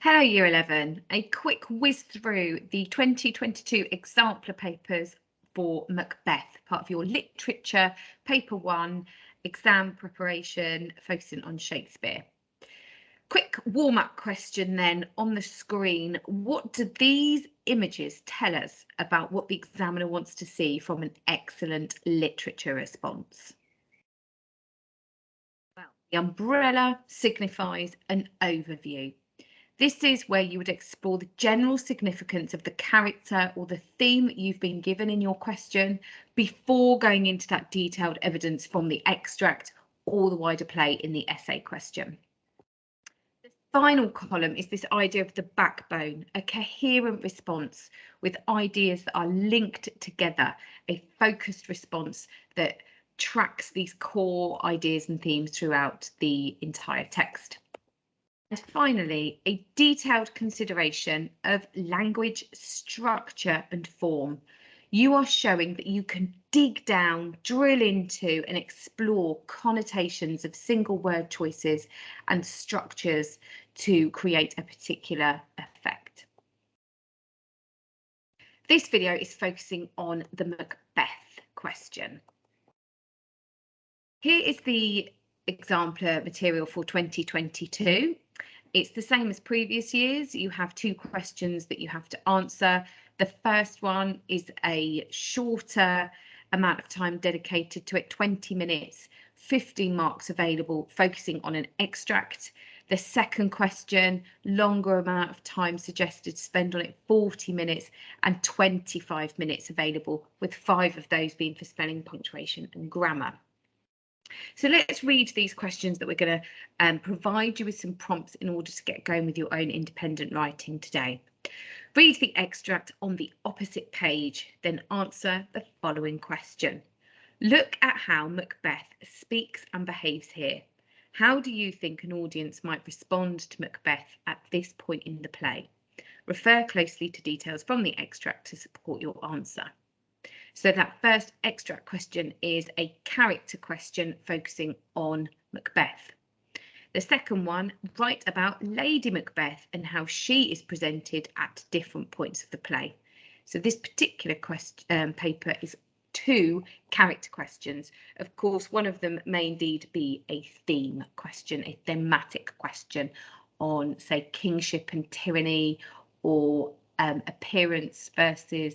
Hello Year 11, a quick whiz through the 2022 example papers for Macbeth, part of your literature, paper 1, exam preparation, focusing on Shakespeare. Quick warm-up question then on the screen. What do these images tell us about what the examiner wants to see from an excellent literature response? Well, the umbrella signifies an overview. This is where you would explore the general significance of the character or the theme that you've been given in your question before going into that detailed evidence from the extract or the wider play in the essay question. The final column is this idea of the backbone, a coherent response with ideas that are linked together, a focused response that tracks these core ideas and themes throughout the entire text. And finally, a detailed consideration of language, structure and form. You are showing that you can dig down, drill into and explore connotations of single word choices and structures to create a particular effect. This video is focusing on the Macbeth question. Here is the exemplar material for 2022. It's the same as previous years. You have 2 questions that you have to answer. The first one is a shorter amount of time dedicated to it, 20 minutes, 15 marks available, focusing on an extract. The second question, longer amount of time suggested to spend on it, 40 minutes and 25 minutes available, with 5 of those being for spelling, punctuation and grammar. So let's read these questions that we're going to provide you with some prompts in order to get going with your own independent writing today. Read the extract on the opposite page, then answer the following question. Look at how Macbeth speaks and behaves here. How do you think an audience might respond to Macbeth at this point in the play? Refer closely to details from the extract to support your answer. So that first extract question is a character question focusing on Macbeth. The second one, write about Lady Macbeth and how she is presented at different points of the play. So this particular paper is 2 character questions. Of course, one of them may indeed be a theme question, a thematic question on, say, kingship and tyranny, or appearance versus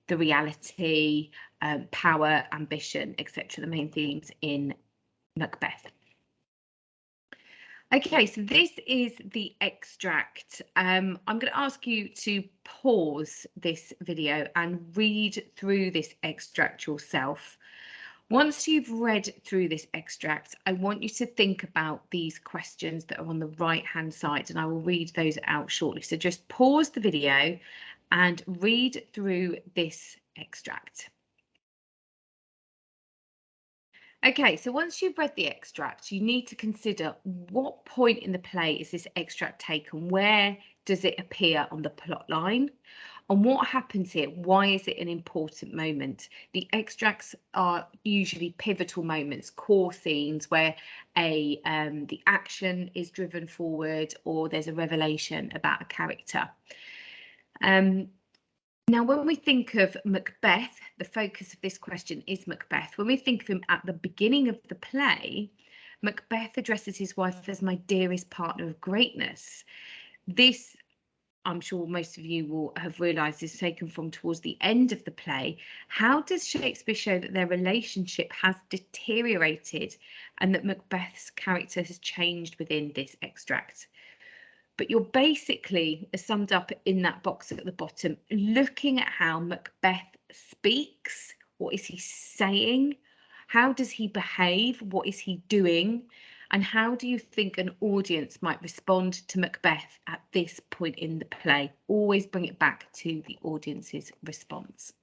the reality, power, ambition, etc. The main themes in Macbeth. Okay, so this is the extract. I'm going to ask you to pause this video and read through this extract yourself. Once you've read through this extract, I want you to think about these questions that are on the right-hand side, and I will read those out shortly. So just pause the video and read through this extract. Okay, so once you've read the extract, you need to consider what point in the play is this extract taken? Where does it appear on the plot line? And what happens here? Why is it an important moment? The extracts are usually pivotal moments, core scenes where the action is driven forward or there's a revelation about a character. Now, when we think of Macbeth, the focus of this question is Macbeth. When we think of him at the beginning of the play, Macbeth addresses his wife as my dearest partner of greatness. This, I'm sure most of you will have realised, is taken from towards the end of the play. How does Shakespeare show that their relationship has deteriorated and that Macbeth's character has changed within this extract? But you're basically summed up in that box at the bottom, looking at how Macbeth speaks. What is he saying? How does he behave? What is he doing? And how do you think an audience might respond to Macbeth at this point in the play? Always bring it back to the audience's response.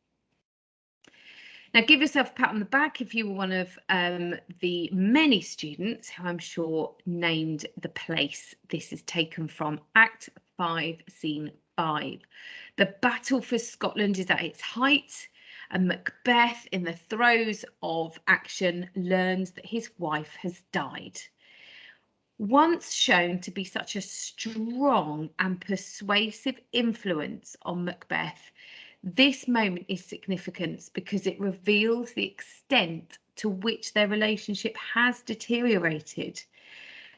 Now, give yourself a pat on the back if you were one of the many students who I'm sure named the place this is taken from. Act 5, Scene 5. The battle for Scotland is at its height, and Macbeth, in the throes of action, learns that his wife has died. Once shown to be such a strong and persuasive influence on Macbeth, this moment is significant because it reveals the extent to which their relationship has deteriorated.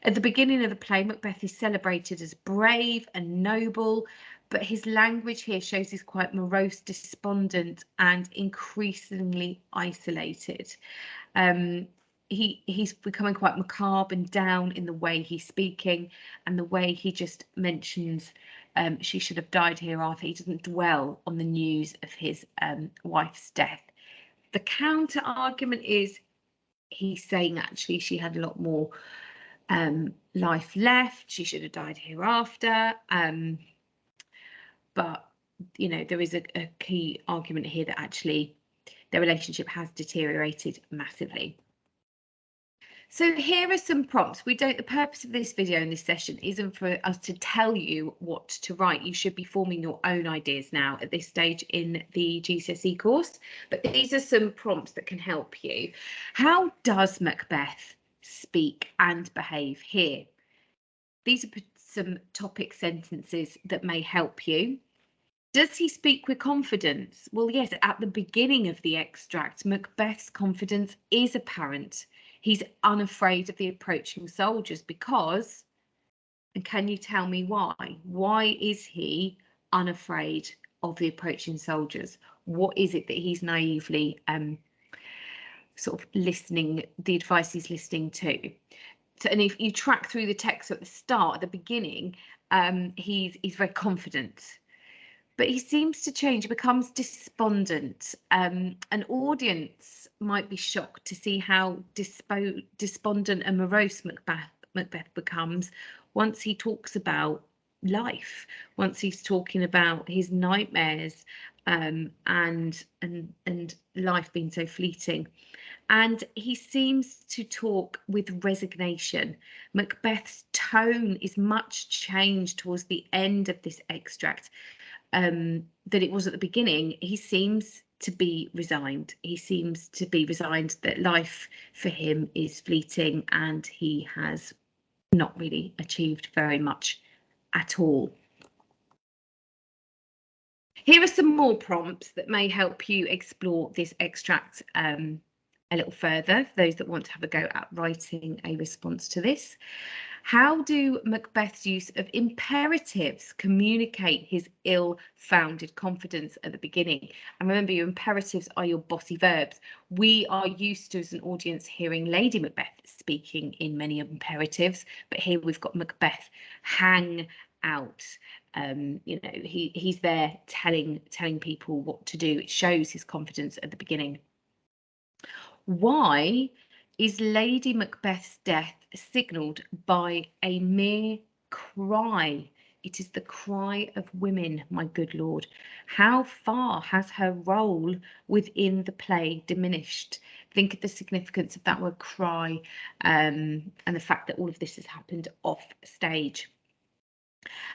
At the beginning of the play, Macbeth is celebrated as brave and noble, but his language here shows he's quite morose, despondent, and increasingly isolated. He's becoming quite macabre and down in the way he's speaking, and the way he just mentions she should have died hereafter. He doesn't dwell on the news of his wife's death. The counter argument is he's saying actually she had a lot more life left, she should have died hereafter. But you know, there is a key argument here that actually their relationship has deteriorated massively. So here are some prompts. The purpose of this video and this session isn't for us to tell you what to write. You should be forming your own ideas now at this stage in the GCSE course, but these are some prompts that can help you. How does Macbeth speak and behave here? These are some topic sentences that may help you. Does he speak with confidence? Well, yes, at the beginning of the extract, Macbeth's confidence is apparent. He's unafraid of the approaching soldiers because, and can you tell me why? Why is he unafraid of the approaching soldiers? What is it that he's naively sort of listening, the advice he's listening to? So, and if you track through the text at the start, at the beginning, he's very confident. But he seems to change, he becomes despondent. An audience might be shocked to see how despondent and morose Macbeth becomes once he talks about life, once he's talking about his nightmares and life being so fleeting. And he seems to talk with resignation. Macbeth's tone is much changed towards the end of this extract that it was at the beginning. He seems to be resigned. He seems to be resigned that life for him is fleeting and he has not really achieved very much at all. Here are some more prompts that may help you explore this extract a little further, for those that want to have a go at writing a response to this. How do Macbeth's use of imperatives communicate his ill-founded confidence at the beginning? And remember, your imperatives are your bossy verbs. We are used to, as an audience, hearing Lady Macbeth speaking in many imperatives, but here we've got Macbeth hang out. You know, he's there telling people what to do. It shows his confidence at the beginning. Why is Lady Macbeth's death signalled by a mere cry? It is the cry of women, my good lord. How far has her role within the play diminished? Think of the significance of that word cry, and the fact that all of this has happened off stage.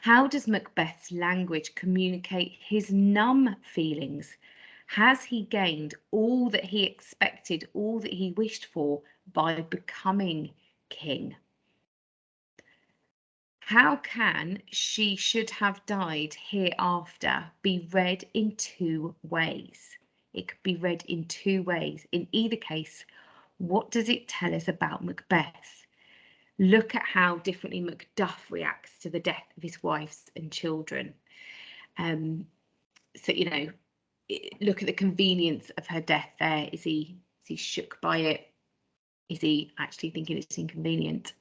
How does Macbeth's language communicate his numb feelings? Has he gained all that he expected, all that he wished for by becoming king? How can "she should have died hereafter" be read in two ways? It could be read in two ways. In either case, what does it tell us about Macbeth? Look at how differently Macduff reacts to the death of his wives and children. So, you know, look at the convenience of her death there. Is he shook by it? Is he actually thinking it's inconvenient?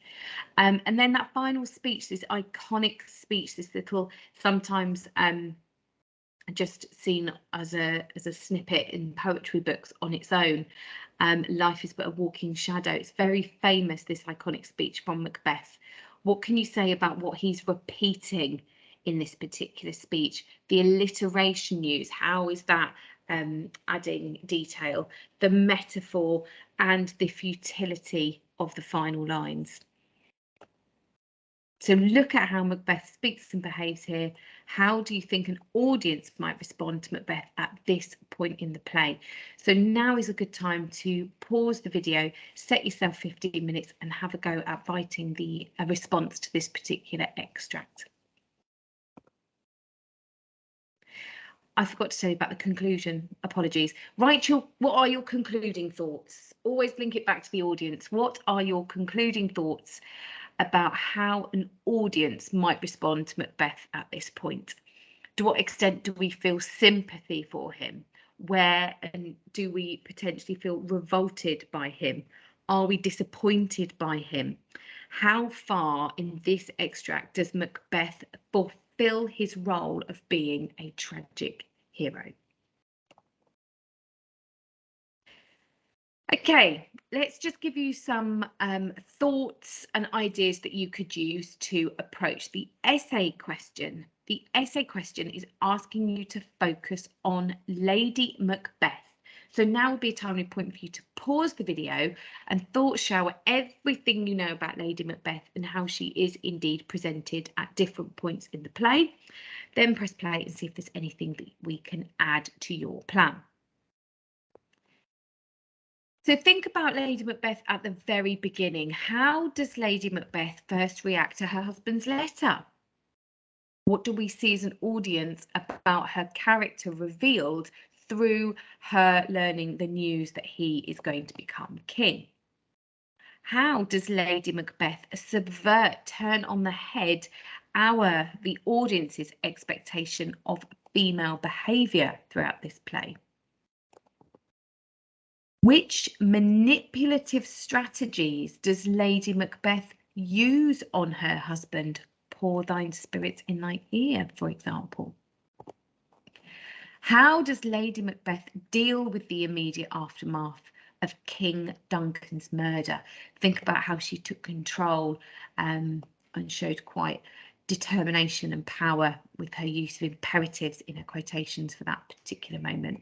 And then that final speech, this iconic speech, this little, sometimes just seen as a snippet in poetry books on its own. Life is but a walking shadow. It's very famous, this iconic speech from Macbeth. What can you say about what he's repeating in this particular speech? The alliteration use, how is that adding detail? The metaphor and the futility of the final lines. So look at how Macbeth speaks and behaves here, How do you think an audience might respond to Macbeth at this point in the play? So now is a good time to pause the video, set yourself 15 minutes and have a go at writing a response to this particular extract. I forgot to tell you about the conclusion. Apologies. What are your concluding thoughts? Always link it back to the audience. What are your concluding thoughts about how an audience might respond to Macbeth at this point? To what extent do we feel sympathy for him? Where and do we potentially feel revolted by him? Are we disappointed by him? How far in this extract does Macbeth fulfill his role of being a tragic hero? Okay, let's just give you some thoughts and ideas that you could use to approach the essay question. The essay question is asking you to focus on Lady Macbeth. So now would be a timely point for you to pause the video and thought shower everything you know about Lady Macbeth and how she is indeed presented at different points in the play. Then press play and see if there's anything that we can add to your plan. So think about Lady Macbeth at the very beginning. How does Lady Macbeth first react to her husband's letter? What do we see as an audience about her character revealed through her learning the news that he is going to become king? How does Lady Macbeth turn on the head the audience's expectation of female behaviour throughout this play? Which manipulative strategies does Lady Macbeth use on her husband? Pour thine spirit in thy ear, for example. How does Lady Macbeth deal with the immediate aftermath of King Duncan's murder? Think about how she took control and showed quite determination and power with her use of imperatives in her quotations for that particular moment.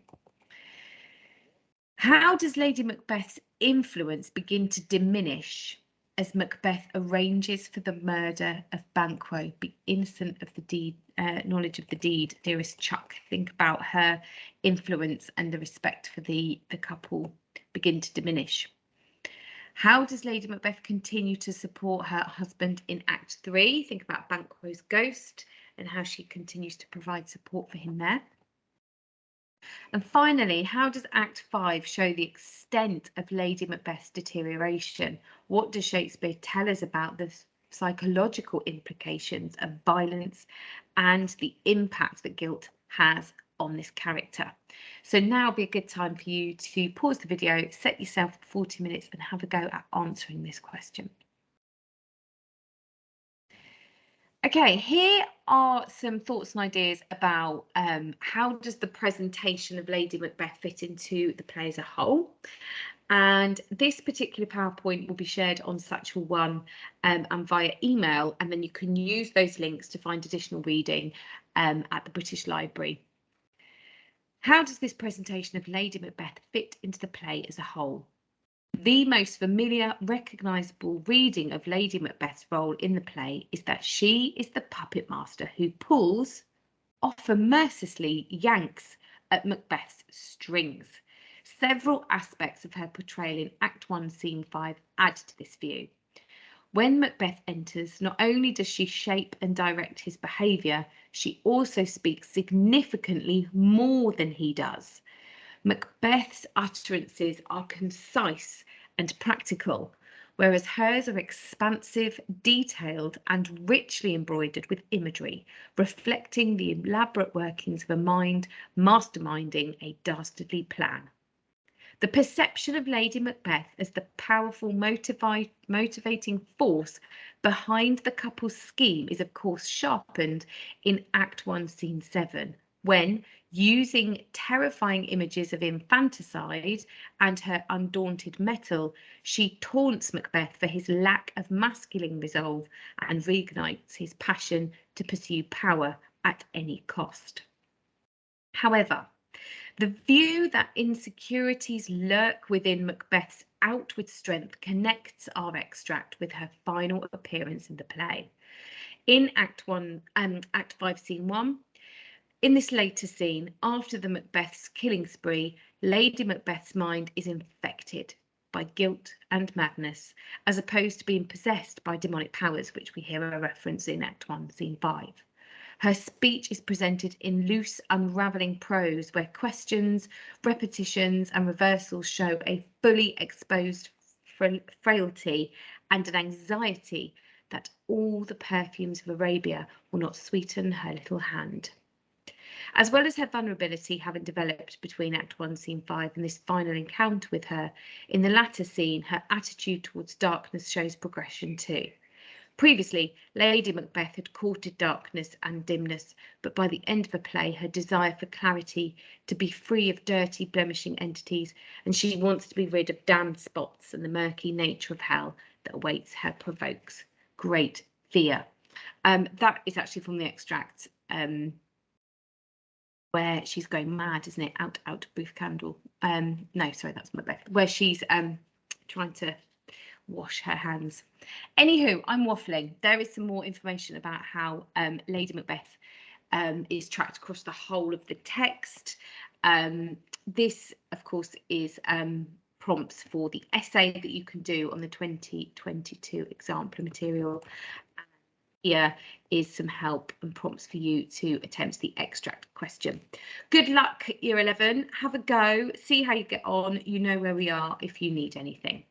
How does Lady Macbeth's influence begin to diminish as Macbeth arranges for the murder of Banquo? Be innocent of the deed, knowledge of the deed, dearest Chuck. Think about her influence and the respect for the couple begin to diminish. How does Lady Macbeth continue to support her husband in Act 3? Think about Banquo's ghost and how she continues to provide support for him there. And finally, how does Act 5 show the extent of Lady Macbeth's deterioration? What does Shakespeare tell us about the psychological implications of violence and the impact that guilt has on this character? So now would be a good time for you to pause the video, set yourself 40 minutes and have a go at answering this question. Okay, here are some thoughts and ideas about how does the presentation of Lady Macbeth fit into the play as a whole. And this particular PowerPoint will be shared on Satchel 1 and via email, and then you can use those links to find additional reading at the British Library. How does this presentation of Lady Macbeth fit into the play as a whole? The most familiar, recognisable reading of Lady Macbeth's role in the play is that she is the puppet master who pulls, often mercilessly yanks, at Macbeth's strings. Several aspects of her portrayal in Act 1, Scene 5 add to this view. When Macbeth enters, not only does she shape and direct his behaviour, she also speaks significantly more than he does. Macbeth's utterances are concise and practical, whereas hers are expansive, detailed, and richly embroidered with imagery, reflecting the elaborate workings of a mind masterminding a dastardly plan. The perception of Lady Macbeth as the powerful motivating force behind the couple's scheme is of course sharpened in Act 1, Scene 7, when, using terrifying images of infanticide and her undaunted mettle, she taunts Macbeth for his lack of masculine resolve and reignites his passion to pursue power at any cost. However, the view that insecurities lurk within Macbeth's outward strength connects our extract with her final appearance in the play. In Act 5, Scene 1, in this later scene, after the Macbeth's killing spree, Lady Macbeth's mind is infected by guilt and madness, as opposed to being possessed by demonic powers, which we hear a reference in Act 1, Scene 5. Her speech is presented in loose, unravelling prose, where questions, repetitions, and reversals show a fully exposed frailty and an anxiety that all the perfumes of Arabia will not sweeten her little hand. As well as her vulnerability having developed between Act 1, Scene 5 and this final encounter with her, in the latter scene, her attitude towards darkness shows progression too. Previously, Lady Macbeth had courted darkness and dimness, but by the end of the play, her desire for clarity, to be free of dirty, blemishing entities, and she wants to be rid of damned spots, and the murky nature of hell that awaits her provokes great fear. That is actually from the extract where she's going mad, isn't it? Out, out, brief candle. No, sorry, that's Macbeth, where she's trying to wash her hands. Anywho, I'm waffling. There is some more information about how Lady Macbeth is tracked across the whole of the text. This, of course, is prompts for the essay that you can do on the 2022 example material. Here is some help and prompts for you to attempt the extract question. Good luck, Year 11. Have a go. See how you get on. You know where we are if you need anything.